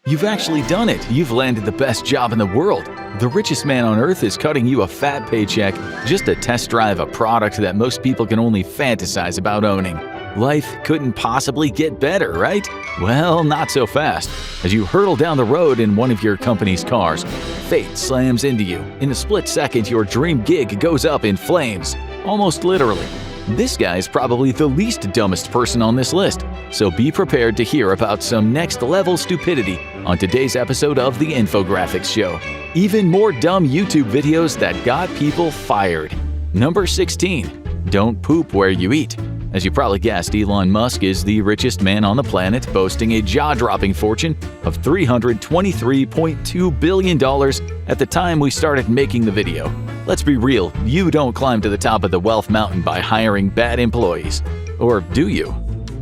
You've actually done it. You've landed the best job in the world. The richest man on earth is cutting you a fat paycheck just to test drive a product that most people can only fantasize about owning. Life couldn't possibly get better, right? Well, not so fast. As you hurtle down the road in one of your company's cars, fate slams into you. In a split second, your dream gig goes up in flames. Almost literally. This guy is probably the least dumbest person on this list, so be prepared to hear about some next-level stupidity on today's episode of the Infographics Show. Even more dumb YouTube videos that got people fired. Number 16. Don't poop where you eat. As you probably guessed, Elon Musk is the richest man on the planet, boasting a jaw-dropping fortune of $323.2 billion at the time we started making the video. Let's be real, you don't climb to the top of the wealth mountain by hiring bad employees. Or do you?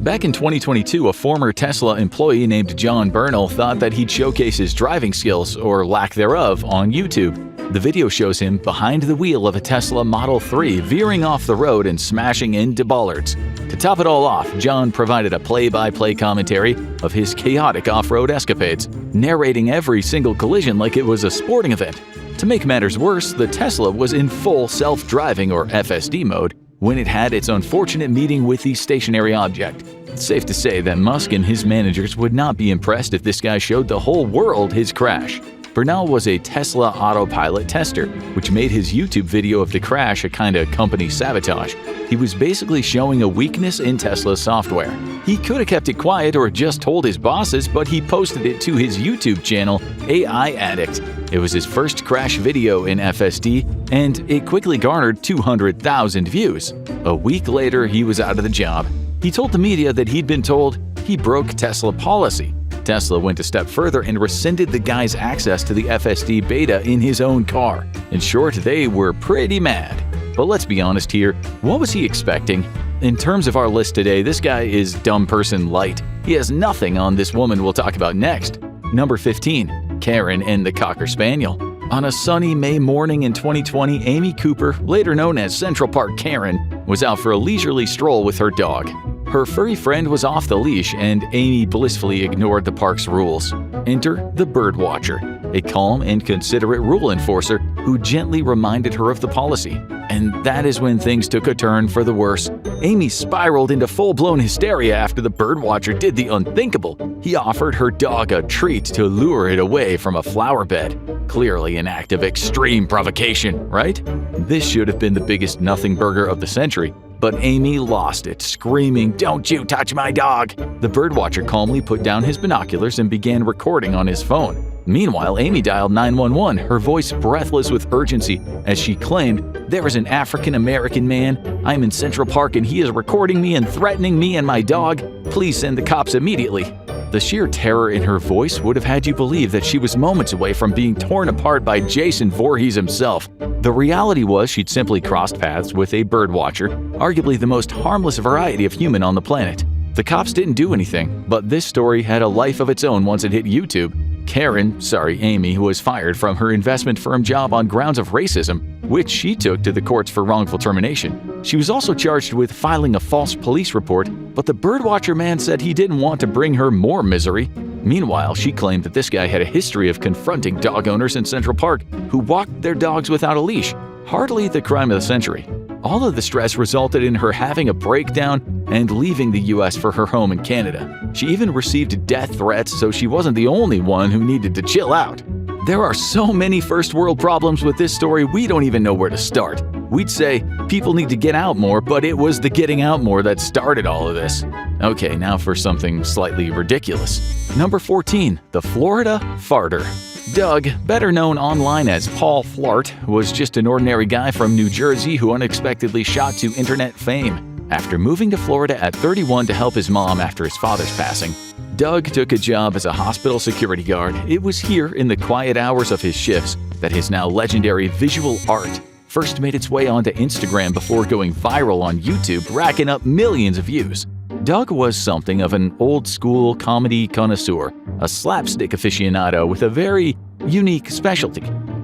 Back in 2022, a former Tesla employee named John Bernal thought that he'd showcase his driving skills, or lack thereof, on YouTube. The video shows him behind the wheel of a Tesla Model 3 veering off the road and smashing into bollards. To top it all off, John provided a play-by-play commentary of his chaotic off-road escapades, narrating every single collision like it was a sporting event. To make matters worse, the Tesla was in full self-driving or FSD mode when it had its unfortunate meeting with the stationary object. It's safe to say that Musk and his managers would not be impressed if this guy showed the whole world his crash. Bernal was a Tesla Autopilot tester, which made his YouTube video of the crash a kind of company sabotage. He was basically showing a weakness in Tesla's software. He could have kept it quiet or just told his bosses, but he posted it to his YouTube channel, AI Addict. It was his first crash video in FSD, and it quickly garnered 200,000 views. A week later, he was out of the job. He told the media that he'd been told he broke Tesla policy. Tesla went a step further and rescinded the guy's access to the FSD beta in his own car. In short, they were pretty mad. But let's be honest here, what was he expecting? In terms of our list today, this guy is dumb person light. He has nothing on this woman we'll talk about next. Number 15. Karen and the Cocker Spaniel. On a sunny May morning in 2020, Amy Cooper, later known as Central Park Karen, was out for a leisurely stroll with her dog. Her furry friend was off the leash, and Amy blissfully ignored the park's rules. Enter the bird watcher, a calm and considerate rule enforcer who gently reminded her of the policy. And that is when things took a turn for the worse. Amy spiraled into full-blown hysteria after the birdwatcher did the unthinkable. He offered her dog a treat to lure it away from a flower bed. Clearly an act of extreme provocation, right? This should have been the biggest nothing burger of the century. But Amy lost it, screaming, "Don't you touch my dog!" The birdwatcher calmly put down his binoculars and began recording on his phone. Meanwhile, Amy dialed 911, her voice breathless with urgency as she claimed, "There is an African-American man. I'm in Central Park and he is recording me and threatening me and my dog. Please send the cops immediately." The sheer terror in her voice would have had you believe that she was moments away from being torn apart by Jason Voorhees himself. The reality was she'd simply crossed paths with a birdwatcher, arguably the most harmless variety of human on the planet. The cops didn't do anything, but this story had a life of its own once it hit YouTube. Amy was fired from her investment firm job on grounds of racism, which she took to the courts for wrongful termination. She was also charged with filing a false police report, but the birdwatcher man said he didn't want to bring her more misery. Meanwhile, she claimed that this guy had a history of confronting dog owners in Central Park who walked their dogs without a leash. Hardly the crime of the century. All of the stress resulted in her having a breakdown and leaving the US for her home in Canada. She even received death threats, so she wasn't the only one who needed to chill out. There are so many first world problems with this story, we don't even know where to start. We'd say people need to get out more, but it was the getting out more that started all of this. Okay, now for something slightly ridiculous. Number 14. The Florida Farter. Doug, better known online as Paul Flart, was just an ordinary guy from New Jersey who unexpectedly shot to internet fame. After moving to Florida at 31 to help his mom after his father's passing, Doug took a job as a hospital security guard. It was here, in the quiet hours of his shifts, that his now legendary visual art first made its way onto Instagram before going viral on YouTube, racking up millions of views. Doug was something of an old-school comedy connoisseur, a slapstick aficionado with a very unique specialty.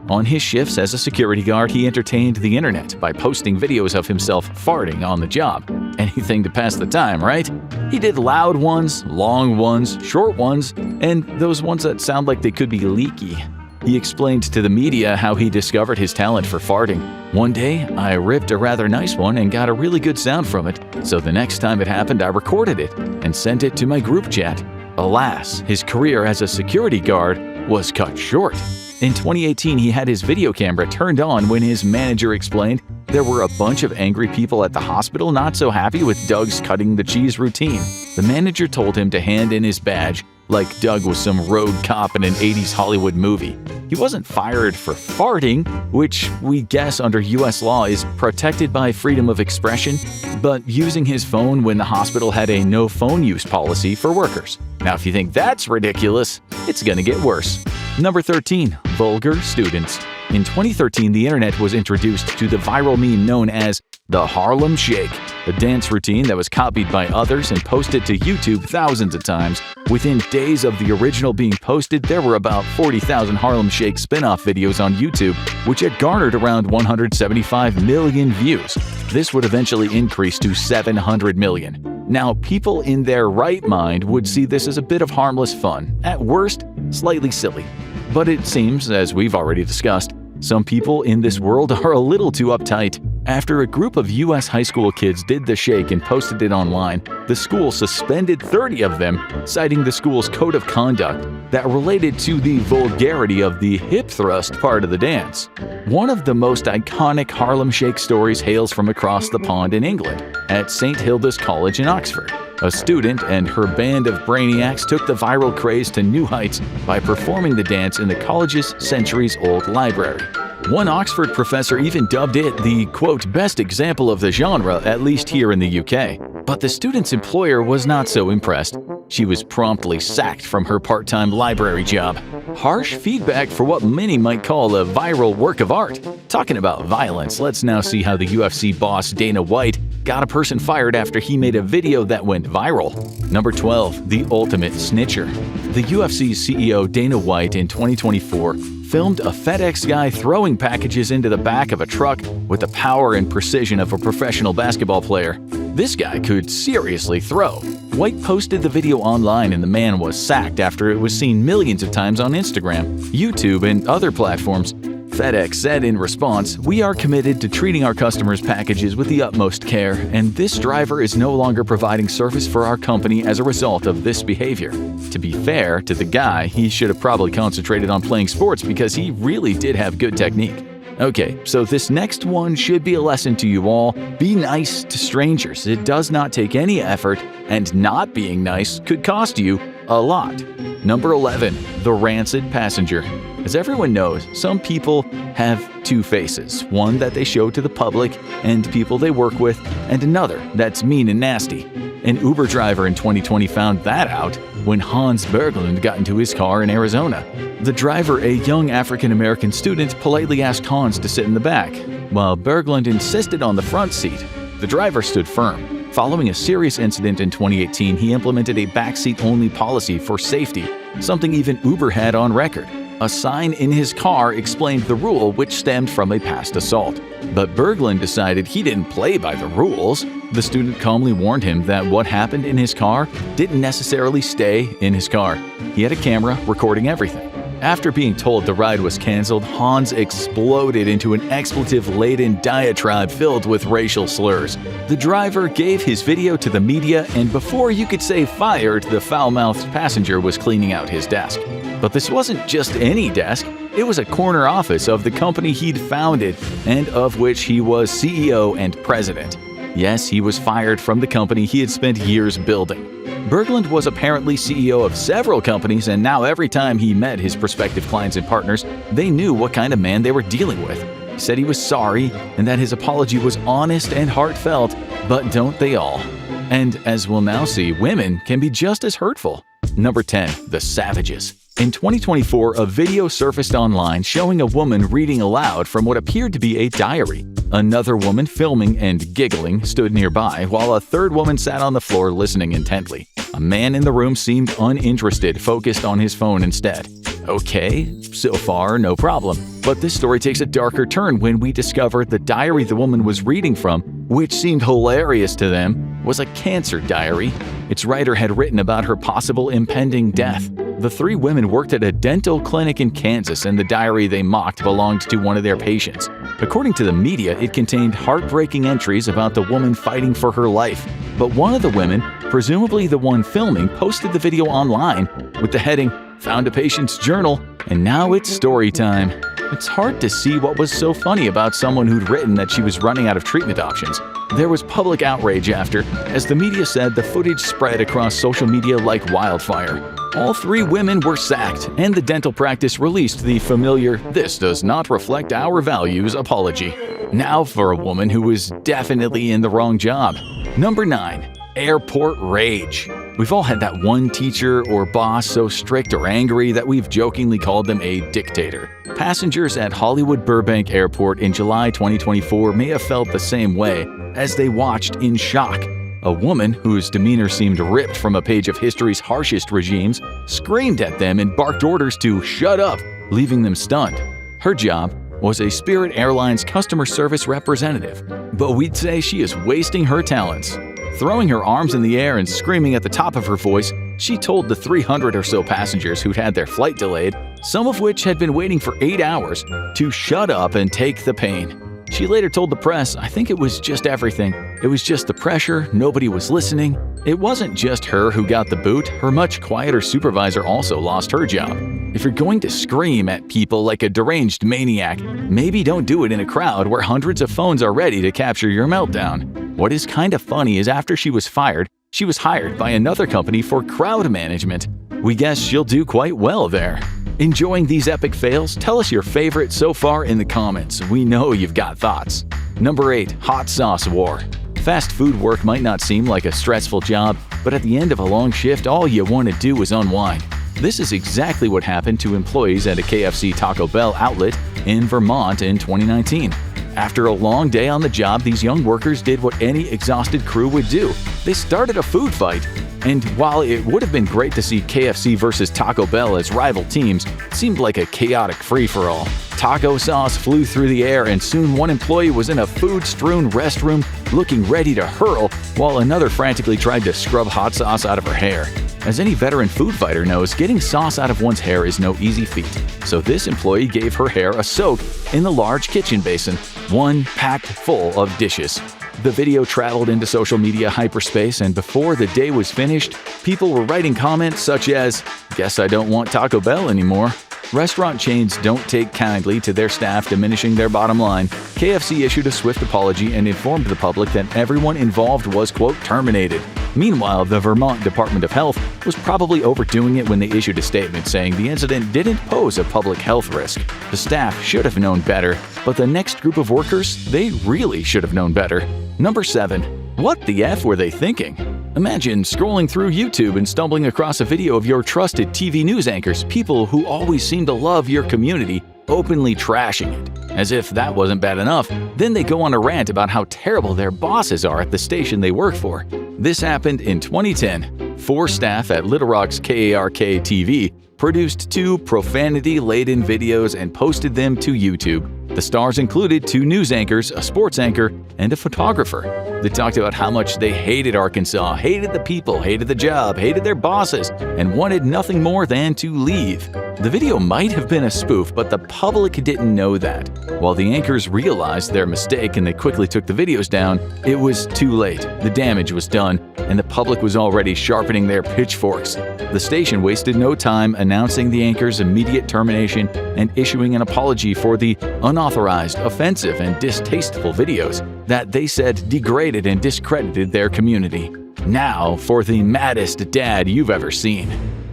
On his shifts as a security guard, he entertained the internet by posting videos of himself farting on the job. Anything to pass the time, right? He did loud ones, long ones, short ones, and those ones that sound like they could be leaky. He explained to the media how he discovered his talent for farting. "One day, I ripped a rather nice one and got a really good sound from it, so the next time it happened I recorded it and sent it to my group chat." Alas, his career as a security guard was cut short. In 2018, he had his video camera turned on when his manager explained there were a bunch of angry people at the hospital not so happy with Doug's cutting the cheese routine. The manager told him to hand in his badge, like Doug was some rogue cop in an 80s Hollywood movie. He wasn't fired for farting, which we guess under US law is protected by freedom of expression, but using his phone when the hospital had a no phone use policy for workers. Now if you think that's ridiculous, it's gonna get worse. Number 13. Vulgar students. In 2013, the internet was introduced to the viral meme known as the Harlem Shake, a dance routine that was copied by others and posted to YouTube thousands of times. Within days of the original being posted, there were about 40,000 Harlem Shake spin-off videos on YouTube, which had garnered around 175 million views. This would eventually increase to 700 million. Now, people in their right mind would see this as a bit of harmless fun, at worst, slightly silly. But it seems, as we've already discussed, some people in this world are a little too uptight. After a group of US high school kids did the shake and posted it online, the school suspended 30 of them, citing the school's code of conduct that related to the vulgarity of the hip thrust part of the dance. One of the most iconic Harlem Shake stories hails from across the pond in England, at St. Hilda's College in Oxford. A student and her band of brainiacs took the viral craze to new heights by performing the dance in the college's centuries-old library. One Oxford professor even dubbed it the, quote, best example of the genre, at least here in the UK. But the student's employer was not so impressed. She was promptly sacked from her part-time library job. Harsh feedback for what many might call a viral work of art. Talking about violence, let's now see how the UFC boss Dana White got a person fired after he made a video that went viral. Number 12. The ultimate snitcher. The UFC's CEO Dana White in 2024 filmed a FedEx guy throwing packages into the back of a truck with the power and precision of a professional basketball player. This guy could seriously throw. White posted the video online and the man was sacked after it was seen millions of times on Instagram, YouTube, and other platforms. FedEx said in response, "We are committed to treating our customers' packages with the utmost care, and this driver is no longer providing service for our company as a result of this behavior." To be fair to the guy, he should have probably concentrated on playing sports because he really did have good technique. Okay, so this next one should be a lesson to you all. Be nice to strangers. It does not take any effort, and not being nice could cost you a lot. Number 11. The rancid passenger. As everyone knows, some people have two faces, one that they show to the public and people they work with, and another that's mean and nasty. An Uber driver in 2020 found that out when Hans Berglund got into his car in Arizona. The driver, a young African-American student, politely asked Hans to sit in the back, while Berglund insisted on the front seat. The driver stood firm. Following a serious incident in 2018, he implemented a backseat-only policy for safety, something even Uber had on record. A sign in his car explained the rule, which stemmed from a past assault. But Berglund decided he didn't play by the rules. The student calmly warned him that what happened in his car didn't necessarily stay in his car. He had a camera recording everything. After being told the ride was canceled, Hans exploded into an expletive-laden diatribe filled with racial slurs. The driver gave his video to the media, and before you could say fired, the foul-mouthed passenger was cleaning out his desk. But this wasn't just any desk. It was a corner office of the company he'd founded and of which he was CEO and president. Yes, he was fired from the company he had spent years building. Berglund was apparently CEO of several companies, and now every time he met his prospective clients and partners, they knew what kind of man they were dealing with. He said he was sorry and that his apology was honest and heartfelt, but don't they all? And as we'll now see, women can be just as hurtful. Number 10. The savages. In 2024, a video surfaced online showing a woman reading aloud from what appeared to be a diary. Another woman filming and giggling stood nearby, while a third woman sat on the floor listening intently. A man in the room seemed uninterested, focused on his phone instead. Okay, so far no problem. But this story takes a darker turn when we discover the diary the woman was reading from, which seemed hilarious to them, was a cancer diary. Its writer had written about her possible impending death. The three women worked at a dental clinic in Kansas, and the diary they mocked belonged to one of their patients. According to the media, it contained heartbreaking entries about the woman fighting for her life. But one of the women, presumably the one filming, posted the video online with the heading, "Found a patient's journal, and now it's story time." It's hard to see what was so funny about someone who'd written that she was running out of treatment options. There was public outrage after, as the media said the footage spread across social media like wildfire. All three women were sacked, and the dental practice released the familiar "this does not reflect our values" apology. Now for a woman who was definitely in the wrong job. Number 9. Airport rage. We've all had that one teacher or boss so strict or angry that we've jokingly called them a dictator. Passengers at Hollywood Burbank Airport in July 2024 may have felt the same way as they watched in shock. A woman, whose demeanor seemed ripped from a page of history's harshest regimes, screamed at them and barked orders to shut up, leaving them stunned. Her job was a Spirit Airlines customer service representative, but we'd say she is wasting her talents. Throwing her arms in the air and screaming at the top of her voice, she told the 300 or so passengers who'd had their flight delayed, some of which had been waiting for 8 hours, to shut up and take the pain. She later told the press, "I think it was just everything. It was just the pressure, nobody was listening." It wasn't just her who got the boot, her much quieter supervisor also lost her job. If you're going to scream at people like a deranged maniac, maybe don't do it in a crowd where hundreds of phones are ready to capture your meltdown. What is kind of funny is after she was fired, she was hired by another company for crowd management. We guess she'll do quite well there. Enjoying these epic fails? Tell us your favorite so far in the comments. We know you've got thoughts. Number 8. Hot sauce war. Fast food work might not seem like a stressful job, but at the end of a long shift, all you want to do is unwind. This is exactly what happened to employees at a KFC Taco Bell outlet in Vermont in 2019. After a long day on the job, these young workers did what any exhausted crew would do. They started a food fight. And while it would have been great to see KFC versus Taco Bell as rival teams, it seemed like a chaotic free-for-all. Taco sauce flew through the air, and soon one employee was in a food-strewn restroom looking ready to hurl, while another frantically tried to scrub hot sauce out of her hair. As any veteran food fighter knows, getting sauce out of one's hair is no easy feat. So this employee gave her hair a soak in the large kitchen basin, one packed full of dishes. The video traveled into social media hyperspace, and before the day was finished, people were writing comments such as, "Guess I don't want Taco Bell anymore." Restaurant chains don't take kindly to their staff diminishing their bottom line. KFC issued a swift apology and informed the public that everyone involved was, quote, terminated. Meanwhile, the Vermont Department of Health was probably overdoing it when they issued a statement saying the incident didn't pose a public health risk. The staff should have known better, but the next group of workers, they really should have known better. Number 7. What the F were they thinking? Imagine scrolling through YouTube and stumbling across a video of your trusted TV news anchors, people who always seem to love your community, openly trashing it. As if that wasn't bad enough, then they go on a rant about how terrible their bosses are at the station they work for. This happened in 2010. 4 staff at Little Rock's KARK TV produced 2 profanity-laden videos and posted them to YouTube. The stars included 2 news anchors, a sports anchor, and a photographer. They talked about how much they hated Arkansas, hated the people, hated the job, hated their bosses, and wanted nothing more than to leave. The video might have been a spoof, but the public didn't know that. While the anchors realized their mistake and they quickly took the videos down, it was too late. The damage was done, and the public was already sharpening their pitchforks. The station wasted no time announcing the anchor's immediate termination and issuing an apology for the unauthorized, offensive, and distasteful videos that they said degraded and discredited their community. Now for the maddest dad you've ever seen.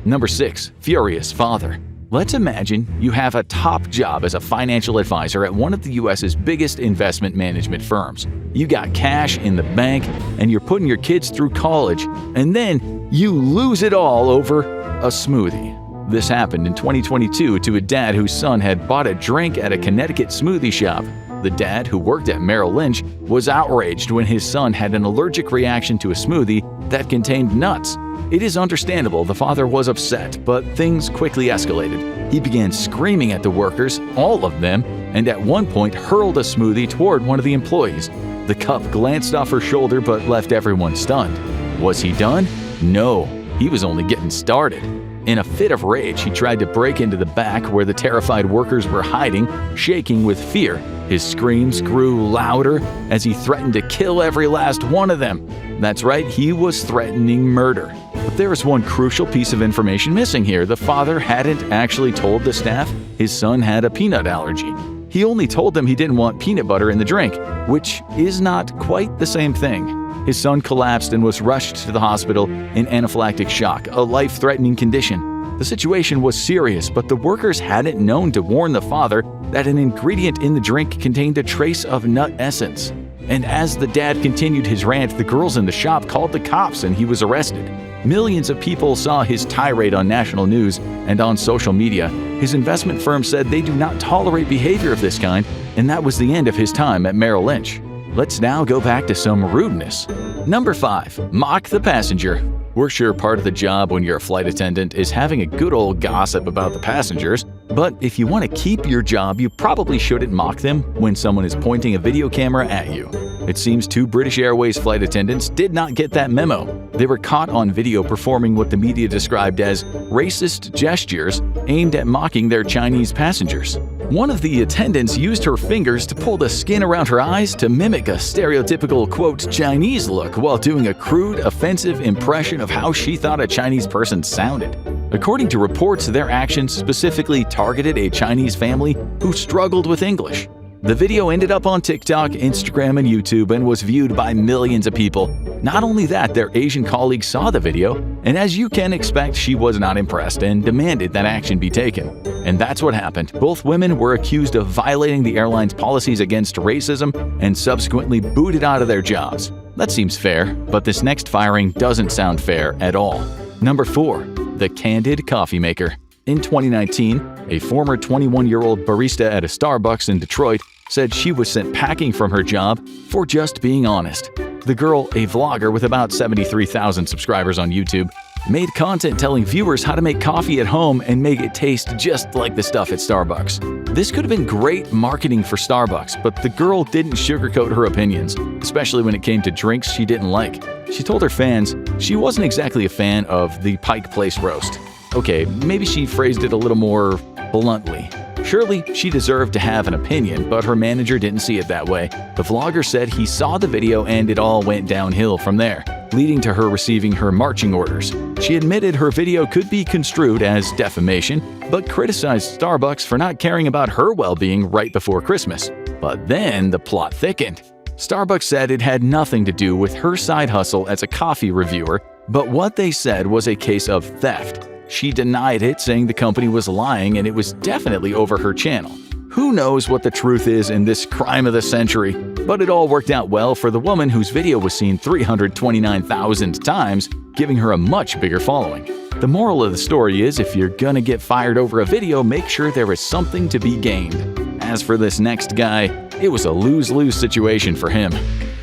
Number 6. Furious father. Let's imagine you have a top job as a financial advisor at one of the US's biggest investment management firms. You got cash in the bank, and you're putting your kids through college, and then you lose it all over a smoothie. This happened in 2022 to a dad whose son had bought a drink at a Connecticut smoothie shop. The dad, who worked at Merrill Lynch, was outraged when his son had an allergic reaction to a smoothie that contained nuts. It is understandable the father was upset, but things quickly escalated. He began screaming at the workers, all of them, and at one point hurled a smoothie toward one of the employees. The cup glanced off her shoulder but left everyone stunned. Was he done? No, he was only getting started. In a fit of rage, he tried to break into the back where the terrified workers were hiding, shaking with fear. His screams grew louder as he threatened to kill every last one of them. That's right, he was threatening murder. But there is one crucial piece of information missing here. The father hadn't actually told the staff his son had a peanut allergy. He only told them he didn't want peanut butter in the drink, which is not quite the same thing. His son collapsed and was rushed to the hospital in anaphylactic shock, a life-threatening condition. The situation was serious, but the workers hadn't known to warn the father that an ingredient in the drink contained a trace of nut essence. And as the dad continued his rant, the girls in the shop called the cops and he was arrested. Millions of people saw his tirade on national news and on social media. His investment firm said they do not tolerate behavior of this kind, and that was the end of his time at Merrill Lynch. Let's now go back to some rudeness. Number 5. Mock the passenger. We're sure part of the job when you're a flight attendant is having a good old gossip about the passengers, but if you want to keep your job, you probably shouldn't mock them when someone is pointing a video camera at you. It seems 2 British Airways flight attendants did not get that memo. They were caught on video performing what the media described as racist gestures aimed at mocking their Chinese passengers. One of the attendants used her fingers to pull the skin around her eyes to mimic a stereotypical, quote, Chinese look while doing a crude, offensive impression of how she thought a Chinese person sounded. According to reports, their actions specifically targeted a Chinese family who struggled with English. The video ended up on TikTok, Instagram, and YouTube and was viewed by millions of people. Not only that, their Asian colleague saw the video, and as you can expect, she was not impressed and demanded that action be taken. And that's what happened. Both women were accused of violating the airline's policies against racism and subsequently booted out of their jobs. That seems fair, but this next firing doesn't sound fair at all. Number 4. The candid coffee maker. In 2019, a former 21-year-old barista at a Starbucks in Detroit said she was sent packing from her job for just being honest. The girl, a vlogger with about 73,000 subscribers on YouTube, made content telling viewers how to make coffee at home and make it taste just like the stuff at Starbucks. This could have been great marketing for Starbucks, but the girl didn't sugarcoat her opinions, especially when it came to drinks she didn't like. She told her fans she wasn't exactly a fan of the Pike Place roast. Okay, maybe she phrased it a little more bluntly. Surely, she deserved to have an opinion, but her manager didn't see it that way. The vlogger said he saw the video and it all went downhill from there, leading to her receiving her marching orders. She admitted her video could be construed as defamation, but criticized Starbucks for not caring about her well-being right before Christmas. But then the plot thickened. Starbucks said it had nothing to do with her side hustle as a coffee reviewer, but what they said was a case of theft. She denied it, saying the company was lying and it was definitely over her channel. Who knows what the truth is in this crime of the century? But it all worked out well for the woman whose video was seen 329,000 times, giving her a much bigger following. The moral of the story is if you're gonna get fired over a video, make sure there is something to be gained. As for this next guy, it was a lose-lose situation for him.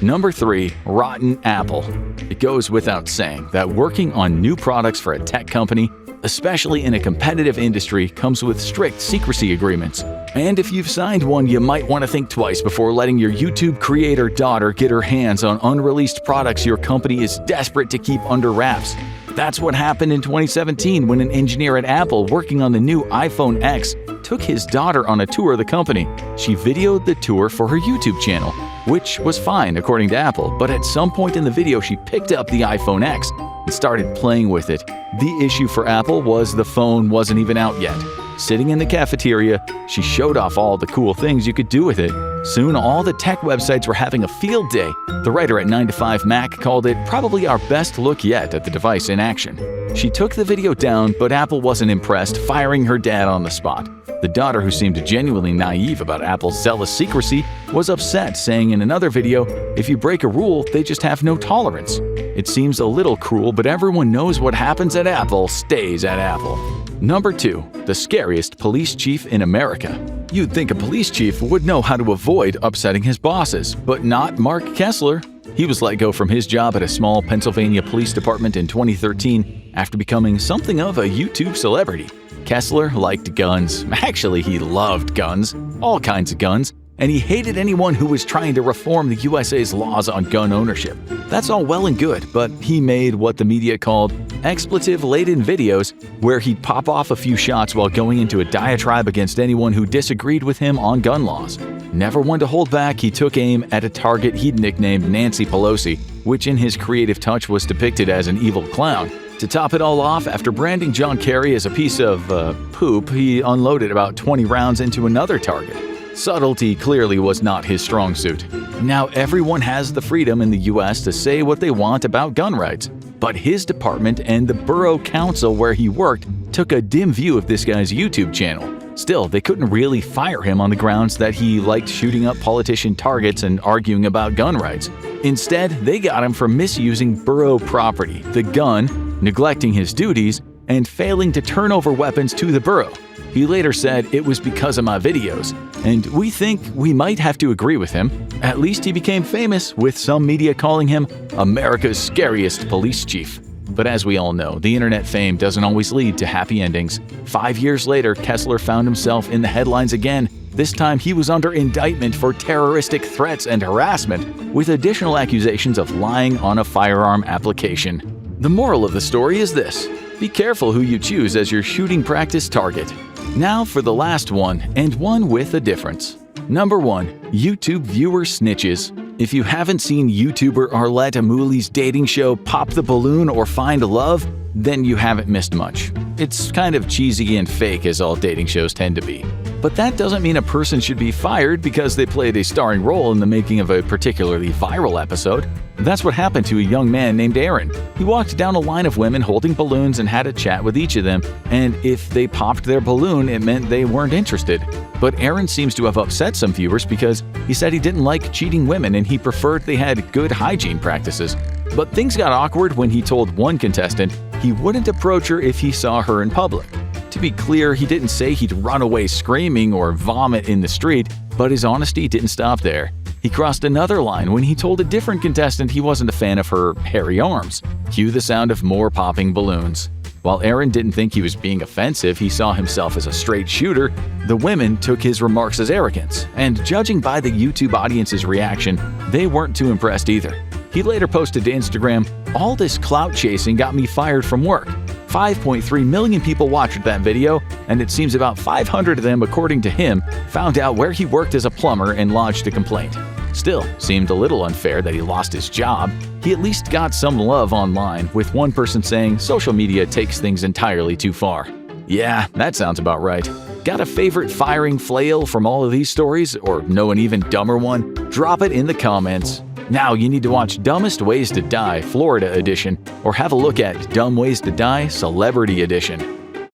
Number 3. Rotten apple. It goes without saying that working on new products for a tech company, especially in a competitive industry, comes with strict secrecy agreements. And if you've signed one, you might want to think twice before letting your YouTube creator daughter get her hands on unreleased products your company is desperate to keep under wraps. That's what happened in 2017 when an engineer at Apple working on the new iPhone X took his daughter on a tour of the company. She videoed the tour for her YouTube channel, which was fine according to Apple, but at some point in the video she picked up the iPhone X and started playing with it. The issue for Apple was the phone wasn't even out yet. Sitting in the cafeteria, she showed off all the cool things you could do with it. Soon, all the tech websites were having a field day. The writer at 9to5Mac called it probably our best look yet at the device in action. She took the video down, but Apple wasn't impressed, firing her dad on the spot. The daughter, who seemed genuinely naive about Apple's zealous secrecy, was upset, saying in another video, "If you break a rule, they just have no tolerance." It seems a little cruel, but everyone knows what happens at Apple stays at Apple. Number 2. The scariest police chief in America. You'd think a police chief would know how to avoid upsetting his bosses, but not Mark Kessler. He was let go from his job at a small Pennsylvania police department in 2013 after becoming something of a YouTube celebrity. Kessler liked guns. Actually, he loved guns, all kinds of guns, and he hated anyone who was trying to reform the USA's laws on gun ownership. That's all well and good, but he made what the media called expletive-laden videos where he'd pop off a few shots while going into a diatribe against anyone who disagreed with him on gun laws. Never one to hold back, he took aim at a target he'd nicknamed Nancy Pelosi, which in his creative touch was depicted as an evil clown. To top it all off, after branding John Kerry as a piece of poop, he unloaded about 20 rounds into another target. Subtlety clearly was not his strong suit. Now everyone has the freedom in the US to say what they want about gun rights, but his department and the borough council where he worked took a dim view of this guy's YouTube channel. Still, they couldn't really fire him on the grounds that he liked shooting up politician targets and arguing about gun rights. Instead, they got him for misusing borough property, the gun, neglecting his duties, and failing to turn over weapons to the borough. He later said, "It was because of my videos," and we think we might have to agree with him. At least he became famous, with some media calling him America's scariest police chief. But as we all know, the internet fame doesn't always lead to happy endings. 5 years later, Kessler found himself in the headlines again. This time he was under indictment for terroristic threats and harassment, with additional accusations of lying on a firearm application. The moral of the story is this: be careful who you choose as your shooting practice target. Now for the last one, and one with a difference. Number 1. YouTube viewer snitches. If you haven't seen YouTuber Arlette Amouli's dating show Pop the Balloon or Find Love, then you haven't missed much. It's kind of cheesy and fake, as all dating shows tend to be. But that doesn't mean a person should be fired because they played a starring role in the making of a particularly viral episode. That's what happened to a young man named Aaron. He walked down a line of women holding balloons and had a chat with each of them, and if they popped their balloon, it meant they weren't interested. But Aaron seems to have upset some viewers because he said he didn't like cheating women and he preferred they had good hygiene practices. But things got awkward when he told one contestant he wouldn't approach her if he saw her in public. To be clear, he didn't say he'd run away screaming or vomit in the street, but his honesty didn't stop there. He crossed another line when he told a different contestant he wasn't a fan of her hairy arms. Cue the sound of more popping balloons. While Aaron didn't think he was being offensive, he saw himself as a straight shooter, the women took his remarks as arrogance, and judging by the YouTube audience's reaction, they weren't too impressed either. He later posted to Instagram, "All this clout chasing got me fired from work." 5.3 million people watched that video, and it seems about 500 of them, according to him, found out where he worked as a plumber and lodged a complaint. Still, seemed a little unfair that he lost his job. He at least got some love online, with one person saying social media takes things entirely too far. Yeah, that sounds about right. Got a favorite firing flail from all of these stories, or know an even dumber one? Drop it in the comments. Now you need to watch Dumbest Ways to Die Florida Edition, or have a look at Dumb Ways to Die Celebrity Edition.